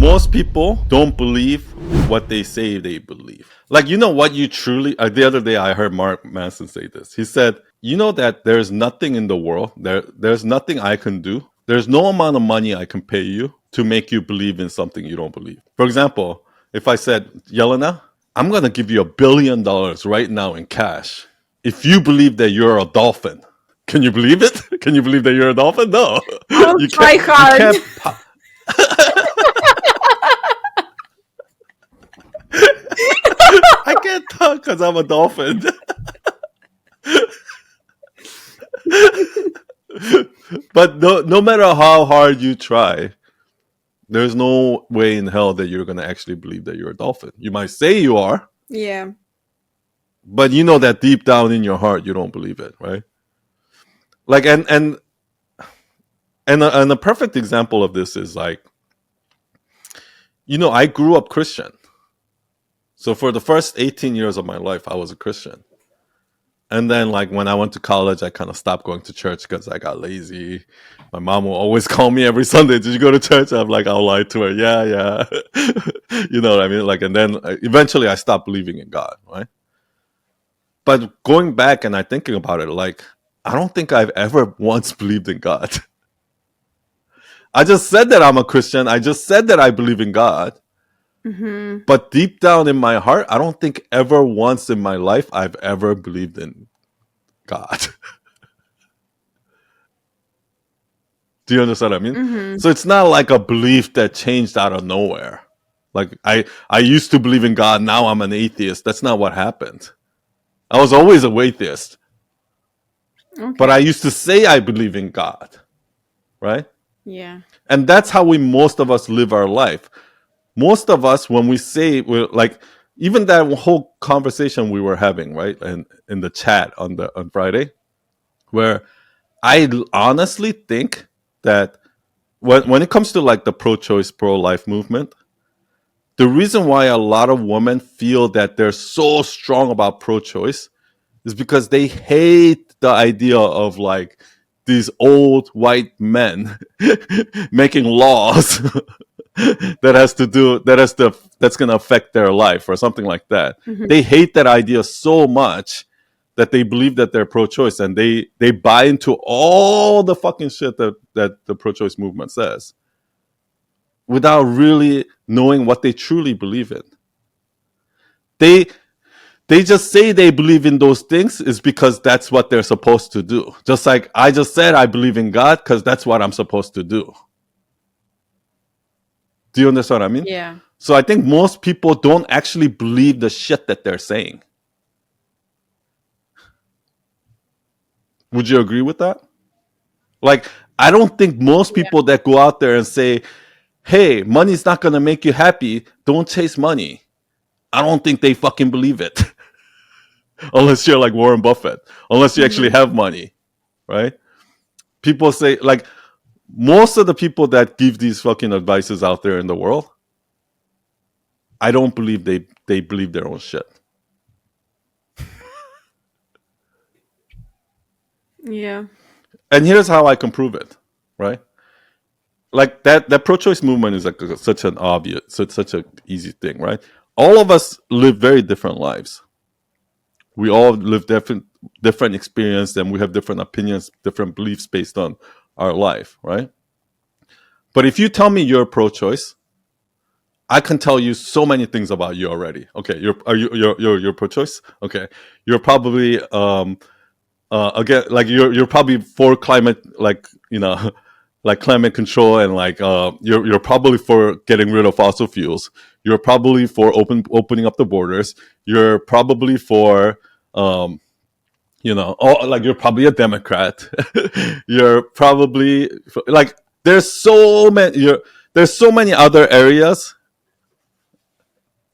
most people don't believe what they say they believe. Like, you know what you truly, the other day I heard Mark Manson say this. He said, you know that there's nothing in the world, there's nothing I can do. There's no amount of money I can pay you to make you believe in something you don't believe. For example, if I said, Yelena, I'm going to give you $1 billion right now in cash if you believe that you're a dolphin. Can you believe it? Can you believe that you're a dolphin? No. I'll You try can't, hard. you can't. I can't talk because I'm a dolphin. But no matter how hard you try, there's no way in hell that you're going to actually believe that you're a dolphin. You might say you are, Yeah. but you know that deep down in your heart, you don't believe it, right? Like, and a perfect example of this is like, I grew up Christian. So for the first 18 years of my life, I was a Christian. And then, like, when I went to college, I kind of stopped going to church because I got lazy. My mom will always call me every Sunday, did you go to church? I'm like, I'll lie to her. Yeah. You know what I mean? Like, and then eventually I stopped believing in God, right? But going back and I thinking about it, like, I don't think I've ever once believed in God. I just said that I'm a Christian. I just said that I believe in God. Mm-hmm. But deep down in my heart, I don't think ever once in my life I've ever believed in God. Do you understand what I mean? Mm-hmm. So it's not like a belief that changed out of nowhere. Like I used to believe in God, now I'm an atheist. That's not what happened. I was always a atheist. Okay. But I used to say I believe in God. Right? Yeah. And that's how most of us live our life. Most of us, when we say, we're like, even that whole conversation we were having, right, and in the chat on Friday, where I honestly think that when it comes to like the pro-choice, pro-life movement, the reason why a lot of women feel that they're so strong about pro-choice is because they hate the idea of like these old white men making laws that's going to affect their life or something like that. Mm-hmm. They hate that idea so much that they believe that they're pro-choice, and they buy into all the fucking shit that the pro-choice movement says without really knowing what they truly believe in. They just say they believe in those things is because that's what they're supposed to do. Just like I just said I believe in God because that's what I'm supposed to do. Do you understand what I mean? Yeah. So I think most people don't actually believe the shit that they're saying. Would you agree with that? Like, I don't think most people that go out there and say, hey, money's not going to make you happy, don't chase money. I don't think they fucking believe it. Unless you're like Warren Buffett. Unless you actually have money, right? People say, like, most of the people that give these fucking advices out there in the world, I don't believe they believe their own shit. Yeah. And here's how I can prove it, right? Like that pro-choice movement is like such an obvious, such an easy thing, right? All of us live very different lives. We all live different experience, and we have different opinions, different beliefs based on our life, right? But if you tell me you're pro-choice, I can tell you so many things about you already. Okay, you're pro-choice. Okay, you're probably again, like you're probably for climate, like like climate control, and like you're probably for getting rid of fossil fuels. You're probably for opening up the borders. You're probably for like you're probably a Democrat. You're probably like there's so many other areas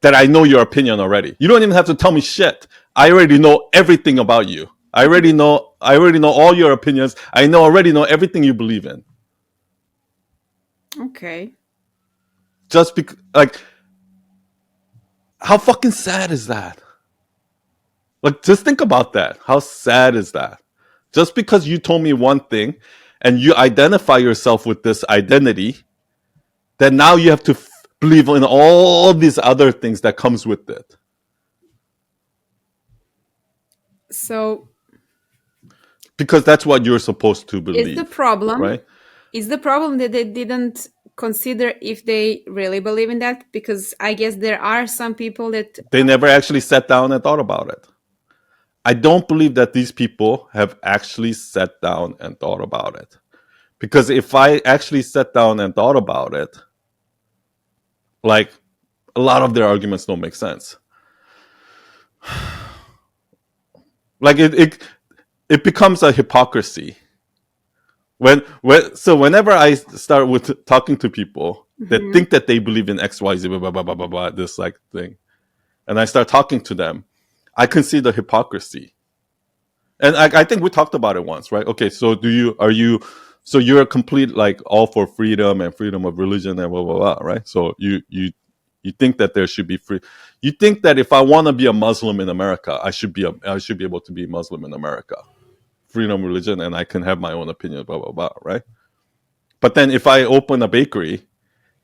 that I know your opinion already. You don't even have to tell me shit. I already know everything about you. I already know all your opinions. I already know everything you believe in. Okay. Just because, like, how fucking sad is that? Like, just think about that. How sad is that? Just because you told me one thing and you identify yourself with this identity, then now you have to believe in all these other things that comes with it. So Because that's what you're supposed to is the believe, problem right? is the problem that they didn't consider if they really believe in that? Because I guess there are some people that They never actually sat down and thought about it. I don't believe that these people have actually sat down and thought about it. Because if I actually sat down and thought about it, like, a lot of their arguments don't make sense. Like, it becomes a hypocrisy. So whenever I start with talking to people that Mhm. think that they believe in XYZ, blah, blah, blah, blah, blah, blah, this like thing, and I start talking to them, I can see the hypocrisy. And I think we talked about it once, right? Okay, so so you're a complete, like, all for freedom and freedom of religion and blah blah blah, right? So you think that there should be free. You think that if I want to be a Muslim in America, I should be able to be Muslim in America, freedom of religion, and I can have my own opinion, blah blah blah, right? But then if I open a bakery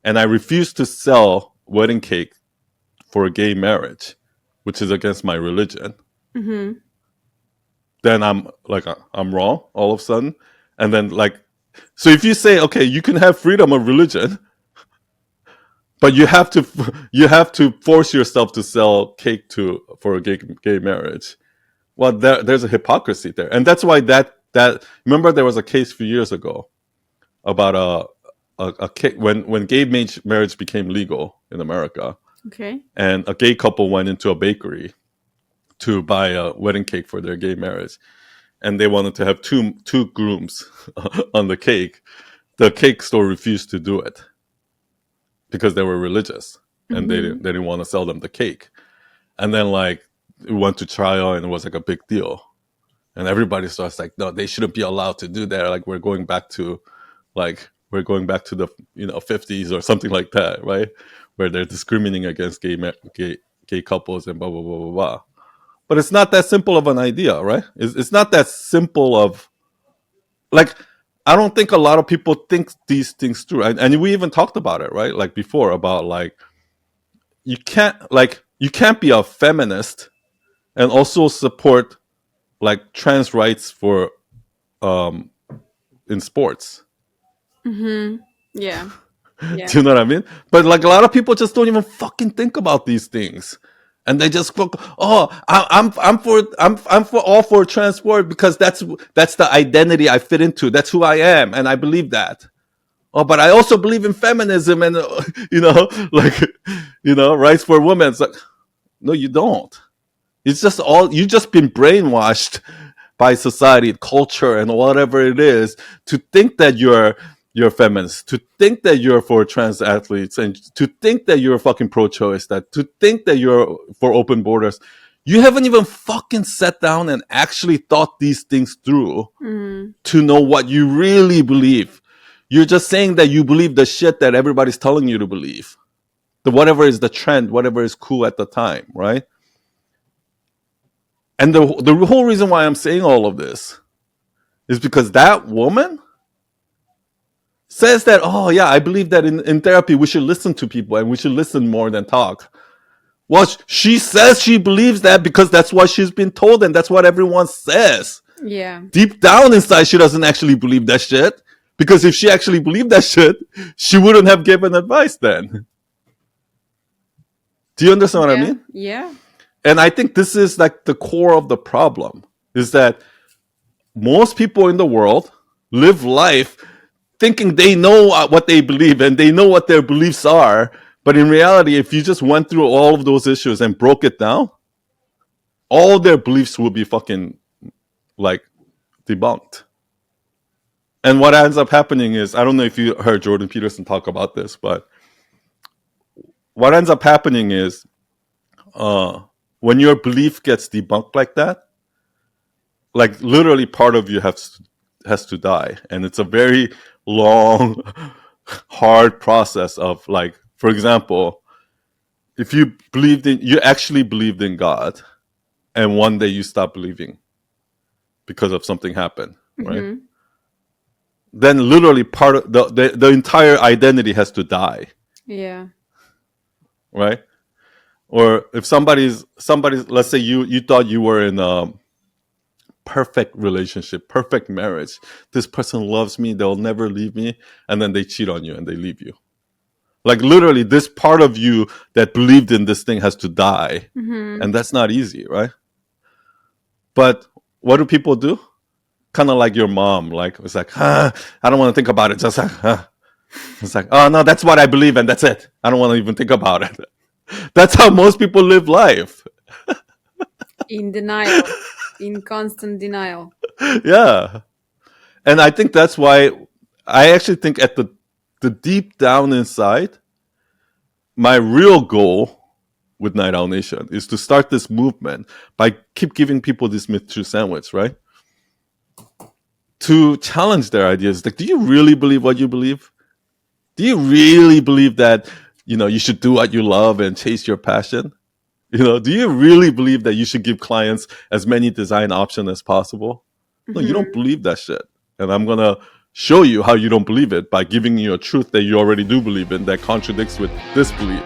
and I refuse to sell wedding cake for a gay marriage, which is against my religion, Mhm. then I'm like, I'm wrong all of a sudden. And then, like, so if you say, okay, you can have freedom of religion, but you have to force yourself to sell cake to for a gay marriage. Well, there's a hypocrisy there, and that's why that remember there was a case a few years ago about a cake when gay marriage became legal in America, Okay. and a gay couple went into a bakery to buy a wedding cake for their gay marriage, and they wanted to have two grooms on the cake. The cake store refused to do it because they were religious and Mhm. they didn't want to sell them the cake. And then, like, it went to trial and it was like a big deal. And everybody starts like, no, they shouldn't be allowed to do that. Like, we're going back to the 50s or something like that, right? Where they're discriminating against gay couples and blah blah blah blah blah. But it's not that simple of an idea, right? It's not that simple of, like, I don't think a lot of people think these things through, and we even talked about it, right? Like before, about, like, you can't be a feminist and also support, like, trans rights for um in sports. Mhm. Yeah. Yeah. Do you know what I mean? But, like, a lot of people just don't even fucking think about these things, and they just fuck. Oh, I'm for all for transport because that's the identity I fit into. That's who I am, and I believe that. Oh, but I also believe in feminism and like, rights for women. It's like, no, you don't. It's just all you just been brainwashed by society, culture, and whatever it is to think that you're feminist, to think that you're for trans athletes, and to think that you're fucking pro-choice, that to think that you're for open borders. You haven't even fucking sat down and actually thought these things through Mhm. to know what you really believe. You're just saying that you believe the shit that everybody's telling you to believe. The whatever is the trend, whatever is cool at the time, right? And the whole reason why I'm saying all of this is because that woman says that, oh yeah, I believe that in therapy we should listen to people and we should listen more than talk. Well, she says she believes that because that's what she's been told and that's what everyone says. Yeah. Deep down inside, she doesn't actually believe that shit. Because if she actually believed that shit, she wouldn't have given advice then. Do you understand what I Yeah. mean? Yeah. And I think this is, like, the core of the problem is that most people in the world live life thinking they know what they believe and they know what their beliefs are. But in reality, if you just went through all of those issues and broke it down, all their beliefs would be fucking, like, debunked. And what ends up happening is, I don't know if you heard Jordan Peterson talk about this, but what ends up happening is, uh, when your belief gets debunked like that, like, literally part of you has to die, and it's a very long, hard process of, like, for example, if you actually believed in God, and one day you stop believing because of something happened, right? Mhm. Then literally part of the entire identity has to die. Yeah. right? Or if somebody's, let's say you thought you were in a perfect relationship, perfect marriage. This person loves me, they'll never leave me, and then they cheat on you and they leave you. Like literally, this part of you that believed in this thing has to die, Mm-hmm. and that's not easy, right? But what do people do? Kind of like your mom, like it's like, I don't want to think about it. Just like, it's like, oh no, that's what I believe, and that's it. I don't want to even think about it. That's how most people live life. In denial, in constant denial. Yeah, and I think that's why I actually think at the deep down inside, my real goal with Night Owl Nation is to start this movement by keep giving people this myth truth sandwich, right? To challenge their ideas. Like, do you really believe what you believe? Do you really believe that you should do what you love and chase your passion? Do you really believe that you should give clients as many design options as possible? No, you don't Mm-hmm. believe that shit. And I'm gonna show you how you don't believe it by giving you a truth that you already do believe in that contradicts with this belief.